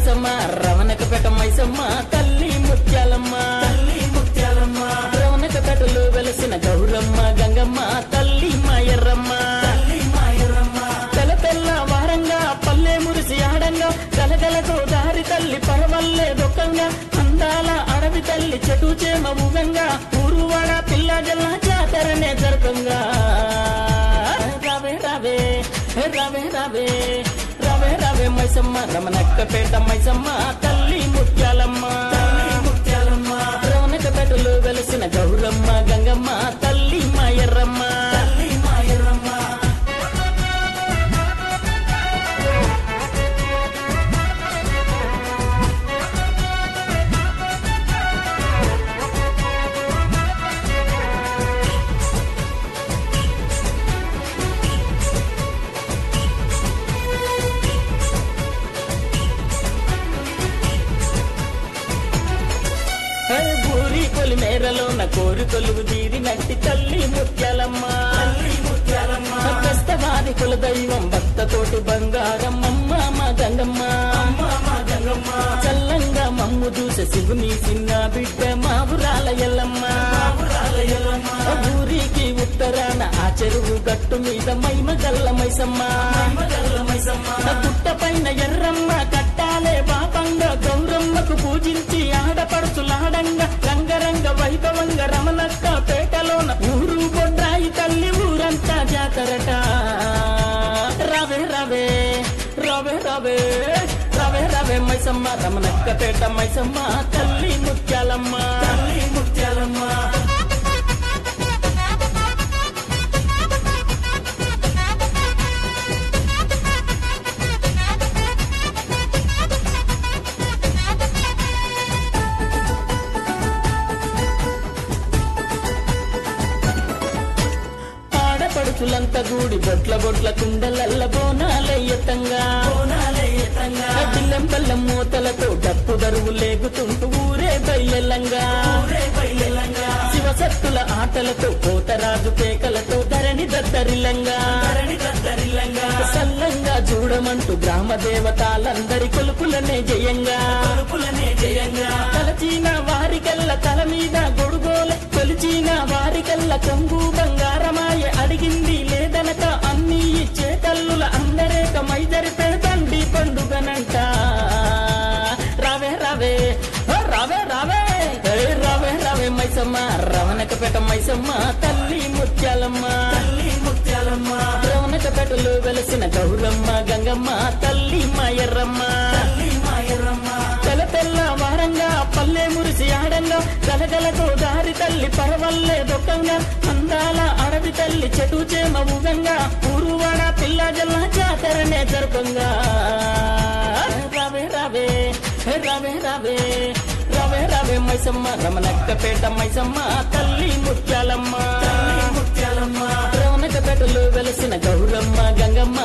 మైసమ్మ రవణకపేట మైసమ్మ తల్లి ముత్యాలమ్మ రవణకపేటలో వెలసిన గౌరమ్మ గంగమ్మ తల్లి మాయర్రమ్మ తెల తెల్ల వారంగా పల్లె మురిసి ఆడంగా గలగలతో దారి తల్లి పరవల్లే దొక్కంగా అందాల అడవి తల్లి చెటు చేమ ఊగంగా ఊరువాడ పిల్ల జల్ల జాతరనే జరపంగా రావే రావే రావే రావే రావే రావే మైసమ్మ రమణక్కపేట మైసమ్మ తల్లి ముత్యాలమ్మ రమణక్కపేటలో వెలసిన గౌరమ్మ గంగమ్మ తల్లి మాయర్రమ్మ ఊరి కొలి మేరలోన కోరికొలువు తీరినట్టి తల్లి ముత్యాలమ్మ కష్టవాది కుల దైవం భక్తతోటి బంగారం అమ్మ మా గంగమ్మ చల్లంగా మమ్ము చూసే శివుని చిన్న బిడ్డ మా ఊరాల ఎల్లమ్మ ఊరికి ఉత్తరాన ఆ చెరువు గట్టు మీద మైమ గల్ల మైసమ్మ గుట్ట పైన ఎర్రమ్మ కట్టాలే పాపంగా గౌరమ్మకు పూజించి ఆడపడుచులాడంగా రంగరంగ వైభవంగా రమణక్క పేటలోన ఊరు బొడ్రాయి తల్లి ఊరంతా జాతరట రావే రావే రావే రావే రావే రావే మైసమ్మ రమణక్క పేట మైసమ్మ తల్లి ముత్యాలమ్మ పడుచులంతా గూడి బొట్ల బొట్ల కుండలల్ల బోనాలయ్యతంగా బిల్లం పల్లెం మూతలతో డప్పు దరువు లేగుతుంటూ ఊరే బయలంగా శివసత్తుల ఆటలతో కోతరాజు పేకలతో ధరణి దద్దరిల్లంగా సల్లంగా చూడమంటూ గ్రామ దేవతాలందరి కొలుపులనే జయంగా తలచీన వారికల్ల తల మీద గొడుగోల కొలిచిన వారికల్ల కొంగు బంగారమాయ అడిగింది లేదనక అన్ని ఇచ్చే తల్లుల అందరేక మైదరిపే దండి పండుగనంట రావే రావే రావే రావే రావే రావే మైసమ్మ రవణకపేట మైసమ్మ తల్లి ముత్యాలమ్మ రవణకపేటలో వెలసిన గౌరమ్మ గంగమ్మ తల్లి మాయర్రమ్మ తెల తెల్ల వారంగా పల్లె మురిసి ఆడంగా గలగలతో దారి తల్లి పరవల్లే దొక్కంగా అందాల అడవి తల్లి చెటు చేమ ఊగంగా ఊరువాడ పిల్ల జల్ల జాతరనే జరపంగా రావే రావే రావే రావే రావే రావే మైసమ్మ రమణక్కపేట మైసమ్మ తల్లి ముత్యాలమ్మ రమణక్కపేటలో వెలసిన గౌరమ్మ గంగమ్మ